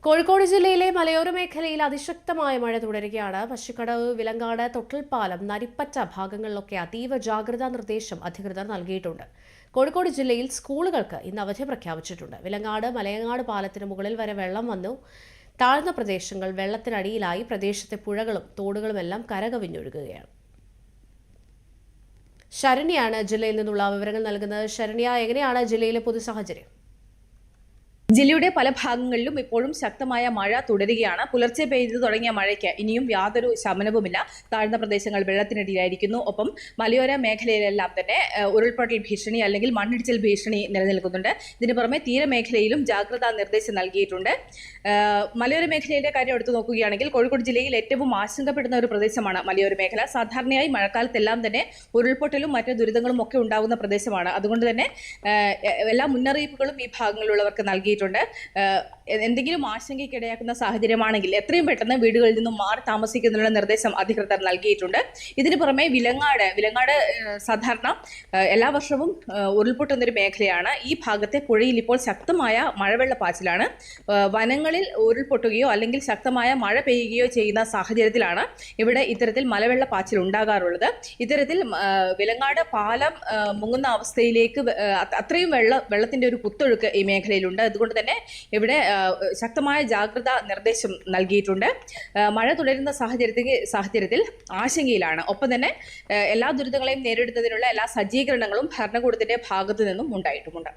കോഴിക്കോട് ജില്ലയിലെ മലയോര മേഖലയിൽ അതിശക്തമായ മഴ തുടരുകയാണ്. പശുക്കടവ്, വിലങ്ങാട്, തൊട്ടിൽപ്പാലം, നരിപ്പറ്റ ഭാഗങ്ങളിലൊക്കെ അതീവ ജാഗ്രതാ നിർദ്ദേശം അധികൃതർ നൽകിയിട്ടുണ്ട്. കോഴിക്കോട് ജില്ലയിൽ സ്കൂളുകൾക്ക് ഇന്ന് അവധി പ്രഖ്യാപിച്ചിട്ടുണ്ട്. വിലങ്ങാട്, മലയങ്ങാട് പാലത്തിന് മുകളിൽ വരെ വെള്ളം വന്നു. താഴ്ന്ന പ്രദേശങ്ങൾ വെള്ളത്തിനടിയിലായി. പ്രദേശത്തെ പുഴകളും തോടുകളുമെല്ലാം കരകവിഞ്ഞൊഴുകുകയാണ്. ശരണ്യാണ് ജില്ലയിൽ നിന്നുള്ള വിവരങ്ങൾ നൽകുന്നത്. ശരണ്യ, എങ്ങനെയാണ് ജില്ലയിലെ പൊതു സാഹചര്യം? ജില്ലയുടെ പല ഭാഗങ്ങളിലും ഇപ്പോഴും ശക്തമായ മഴ തുടരുകയാണ്. പുലർച്ചെ പെയ്തു തുടങ്ങിയ മഴയ്ക്ക് ഇനിയും യാതൊരു ശമനവുമില്ല. താഴ്ന്ന പ്രദേശങ്ങൾ വെള്ളത്തിനടിയിലായിരിക്കുന്നു. ഒപ്പം മലയോര മേഖലയിലെല്ലാം തന്നെ ഉരുൾപൊട്ടൽ ഭീഷണി അല്ലെങ്കിൽ മണ്ണിടിച്ചിൽ ഭീഷണി നിലനിൽക്കുന്നുണ്ട്. ഇതിനു പുറമെ തീരമേഖലയിലും ജാഗ്രതാ നിർദ്ദേശം നൽകിയിട്ടുണ്ട്. മലയോര മേഖലയുടെ കാര്യം എടുത്തു നോക്കുകയാണെങ്കിൽ കോഴിക്കോട് ജില്ലയിൽ ഏറ്റവും ആശങ്കപ്പെടുന്ന ഒരു പ്രദേശമാണ് മലയോര മേഖല. സാധാരണയായി മഴക്കാലത്തെല്ലാം തന്നെ ഉരുൾപൊട്ടലും മറ്റ് ദുരിതങ്ങളും ഒക്കെ ഉണ്ടാകുന്ന പ്രദേശമാണ്. അതുകൊണ്ട് തന്നെ എല്ലാ മുന്നറിയിപ്പുകളും ഈ ഭാഗങ്ങളിലുള്ളവർക്ക് നൽകിയിട്ടുണ്ട്. എന്തെങ്കിലും ആശങ്കയ്ക്കിടയാക്കുന്ന സാഹചര്യമാണെങ്കിൽ എത്രയും പെട്ടെന്ന് വീടുകളിൽ നിന്നും മാറി താമസിക്കുന്നതിനുള്ള നിർദ്ദേശം അധികൃതർ നൽകിയിട്ടുണ്ട്. ഇതിനു പുറമെ വിലങ്ങാട് സാധാരണ എല്ലാ വർഷവും ഉരുൾപൊട്ടുന്നൊരു മേഖലയാണ്. ഈ ഭാഗത്തെ പുഴയിൽ ഇപ്പോൾ ശക്തമായ മഴവെള്ളപ്പാച്ചിലാണ്. വനങ്ങളിൽ ഉരുൾപൊട്ടുകയോ അല്ലെങ്കിൽ ശക്തമായ മഴ പെയ്യുകയോ ചെയ്യുന്ന സാഹചര്യത്തിലാണ് ഇവിടെ ഇത്തരത്തിൽ മലവെള്ളപ്പാച്ചിൽ ഉണ്ടാകാറുള്ളത്. ഇത്തരത്തിൽ വിലങ്ങാട് പാലം മുങ്ങുന്ന അവസ്ഥയിലേക്ക് അത്രയും വെള്ളത്തിന്റെ ഒരു കുത്തൊഴുക്ക് ഈ മേഖലയിലുണ്ട്. അതുകൊണ്ട് തന്നെ ഇവിടെ ശക്തമായ ജാഗ്രതാ നിർദ്ദേശം നൽകിയിട്ടുണ്ട്. മഴ തുടരുന്ന സാഹചര്യത്തിൽ ആശങ്കയിലാണ്. ഒപ്പം തന്നെ എല്ലാ ദുരിതങ്ങളെയും നേരിടുന്നതിനുള്ള എല്ലാ സജ്ജീകരണങ്ങളും ഭരണകൂടത്തിന്റെ ഭാഗത്തു നിന്നും ഉണ്ടായിട്ടുമുണ്ട്.